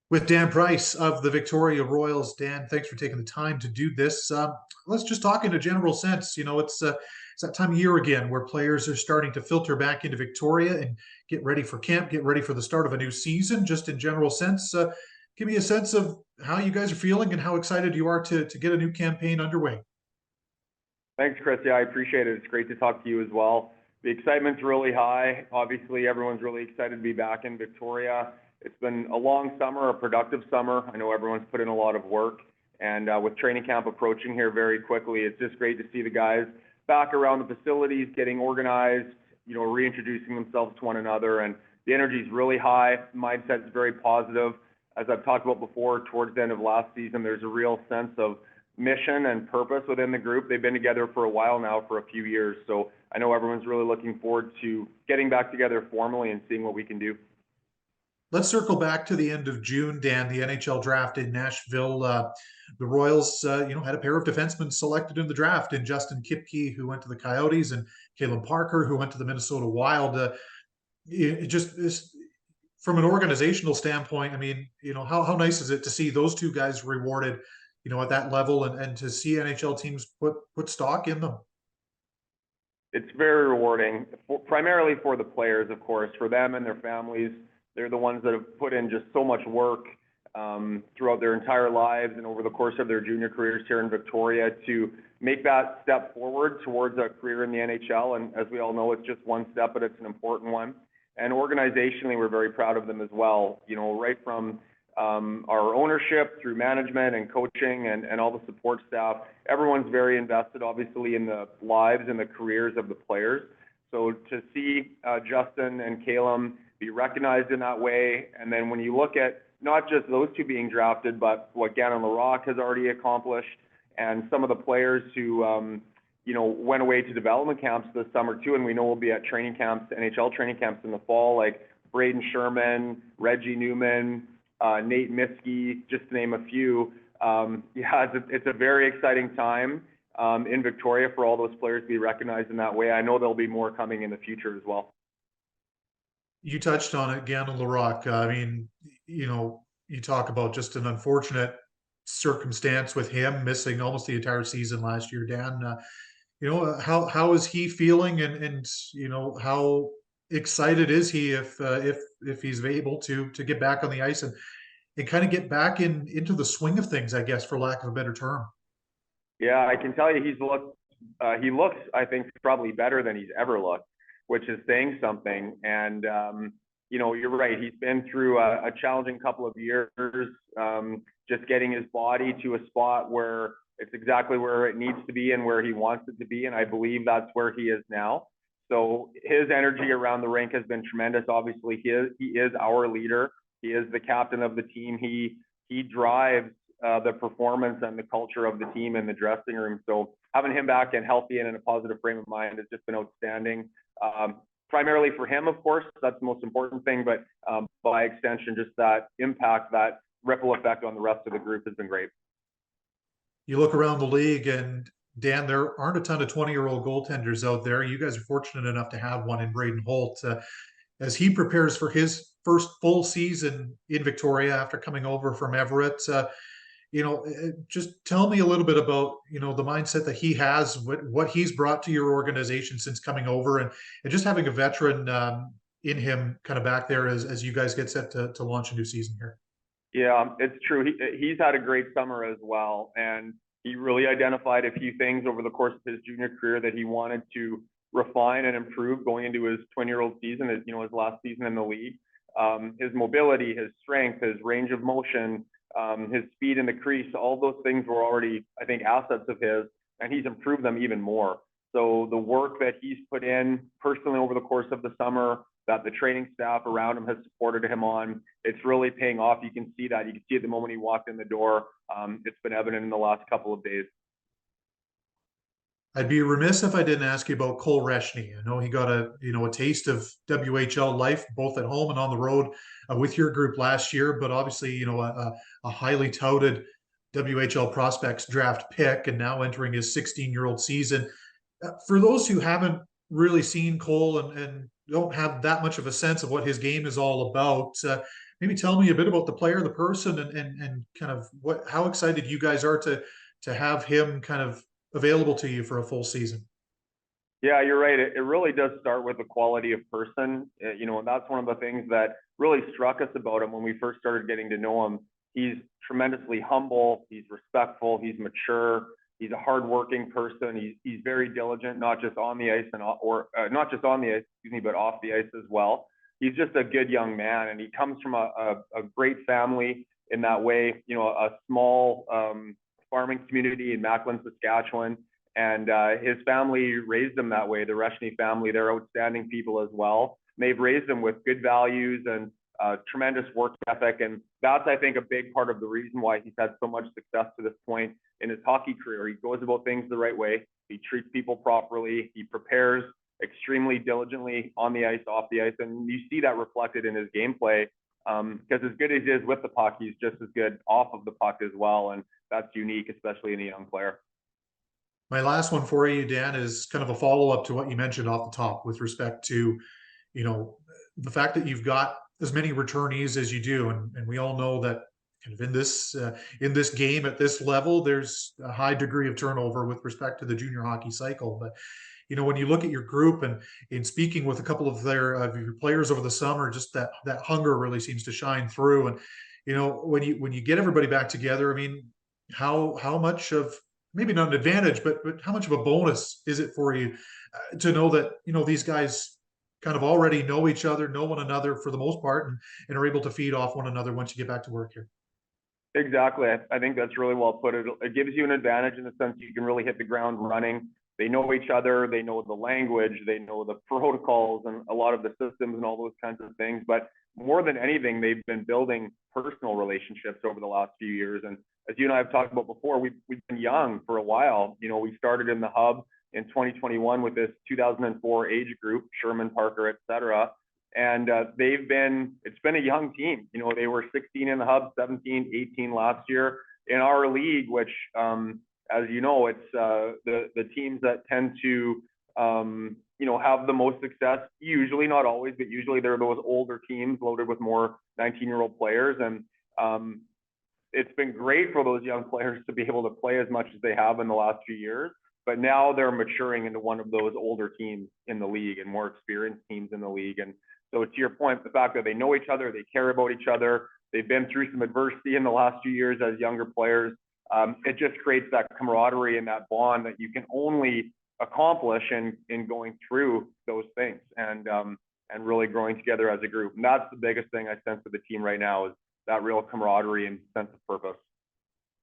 With Dan Price of the Victoria Royals. Dan, thanks for taking the time to do this. Let's just talk in a general sense. It's that time of year again where players are starting to filter back into Victoria and get ready for camp, get ready for the start of a new season. Just in general sense, give me a sense of how you guys are feeling and how excited you are to get a new campaign underway. Thanks, Chris. Yeah, I appreciate it. It's great to talk to you as well. The excitement's really high. Obviously, everyone's really excited to be back in Victoria. It's been a long summer, a productive summer. I know everyone's put in a lot of work. And with training camp approaching here very quickly, it's just great to see the guys back around the facilities, getting organized, reintroducing themselves to one another. And the energy is really high. Mindset's very positive. As I've talked about before, towards the end of last season, there's a real sense of mission and purpose within the group. They've been together for a while now, for a few years. So I know everyone's really looking forward to getting back together formally and seeing what we can do. Let's circle back to the end of June, Dan. The NHL draft in Nashville. The Royals, had a pair of defensemen selected in the draft, in Justin Kipke, who went to the Coyotes, and Caleb Parker, who went to the Minnesota Wild. It just is, from an organizational standpoint. I mean, how nice is it to see those two guys rewarded, at that level, and to see NHL teams put stock in them. It's very rewarding, primarily for the players, of course, for them and their families. They're the ones that have put in just so much work throughout their entire lives and over the course of their junior careers here in Victoria to make that step forward towards a career in the NHL. And as we all know, it's just one step, but it's an important one. And organizationally, we're very proud of them as well. Right from our ownership through management and coaching and all the support staff, everyone's very invested, obviously, in the lives and the careers of the players. So to see Justin and Caleb be recognized in that way, and then when you look at not just those two being drafted, but what Gannon Larocque has already accomplished, and some of the players who went away to development camps this summer too, and we know will be at training camps, NHL training camps in the fall, like Braden Sherman, Reggie Newman, Nate Miskey, just to name a few. It's a very exciting time in Victoria for all those players to be recognized in that way. I know there'll be more coming in the future as well. You touched on it, Gannon Larocque. I mean, you talk about just an unfortunate circumstance with him missing almost the entire season last year. Dan, how is he feeling, and how excited is he if he's able to get back on the ice and kind of get back into the swing of things, I guess, for lack of a better term. Yeah, I can tell you he looks, I think, probably better than he's ever looked, which is saying something. And, you're right. He's been through a challenging couple of years, just getting his body to a spot where it's exactly where it needs to be and where he wants it to be. And I believe that's where he is now. So his energy around the rink has been tremendous. Obviously, he is our leader. He is the captain of the team. He drives the performance and the culture of the team in the dressing room. So having him back and healthy and in a positive frame of mind has just been outstanding. Primarily for him, of course, that's the most important thing, but by extension, just that impact, that ripple effect on the rest of the group has been great. You look around the league, and Dan, there aren't a ton of 20-year-old goaltenders out there. You guys are fortunate enough to have one in Braden Holt. As he prepares for his first full season in Victoria after coming over from Everett, just tell me a little bit about, the mindset that he has, what he's brought to your organization since coming over, and just having a veteran in him kind of back there as you guys get set to launch a new season here. Yeah, it's true. He's had a great summer as well. And he really identified a few things over the course of his junior career that he wanted to refine and improve going into his 20-year-old season, his last season in the league. His mobility, his strength, his range of motion, his speed in the crease, all those things were already, I think, assets of his, and he's improved them even more. So the work that he's put in personally over the course of the summer, that the training staff around him has supported him on, it's really paying off. You can see that. You can see it the moment he walked in the door. It's been evident in the last couple of days. I'd be remiss if I didn't ask you about Cole Reshny. I know he got a taste of WHL life both at home and on the road with your group last year, but obviously a highly touted WHL prospects draft pick, and now entering his 16-year-old season. For those who haven't really seen Cole and don't have that much of a sense of what his game is all about, maybe tell me a bit about the player, the person, and kind of how excited you guys are to have him kind of available to you for a full season. Yeah, you're right. It really does start with the quality of person. You know, and that's one of the things that really struck us about him when we first started getting to know him. He's tremendously humble. He's respectful. He's mature. He's a hardworking person. He's very diligent, not just on the ice not just on the ice, excuse me, but off the ice as well. He's just a good young man, and he comes from a great family in that way. You know, a small farming community in Macklin, Saskatchewan. And his family raised him that way. The Reshny family, they're outstanding people as well. And they've raised him with good values and tremendous work ethic. And that's, I think, a big part of the reason why he's had so much success to this point in his hockey career. He goes about things the right way. He treats people properly. He prepares extremely diligently on the ice, off the ice. And you see that reflected in his gameplay. Because as good as he is with the puck, he's just as good off of the puck as well. And that's unique, especially in a young player. My last one for you, Dan, is kind of a follow-up to what you mentioned off the top with respect to, you know, the fact that you've got as many returnees as you do, and we all know that kind of in this game at this level, there's a high degree of turnover with respect to the junior hockey cycle. But you know, when you look at your group and in speaking with a couple of your players over the summer, just that hunger really seems to shine through. And you know, when you get everybody back together, I mean, how much of, maybe not an advantage, but how much of a bonus is it for you to know that, you know, these guys kind of already know each other, know one another for the most part, and are able to feed off one another once you get back to work here? Exactly. I think that's really well put. It gives you an advantage in the sense you can really hit the ground running. They know each other, they know the language, they know the protocols and a lot of the systems and all those kinds of things. But more than anything, they've been building personal relationships over the last few years. And as you and I have talked about before, we've been young for a while. You know, we started in the hub in 2021 with this 2004 age group, Sherman, Parker, et cetera. And it's been a young team. You know, they were 16 in the hub, 17, 18 last year. In our league, which, as you know, it's the teams that tend to, you know, have the most success, usually, not always, but usually they're those older teams loaded with more 19-year-old players. And it's been great for those young players to be able to play as much as they have in the last few years. But now they're maturing into one of those older teams in the league and more experienced teams in the league. And so to your point, the fact that they know each other, they care about each other, they've been through some adversity in the last few years as younger players. It just creates that camaraderie and that bond that you can only accomplish in going through those things and really growing together as a group. And that's the biggest thing I sense with the team right now is that real camaraderie and sense of purpose.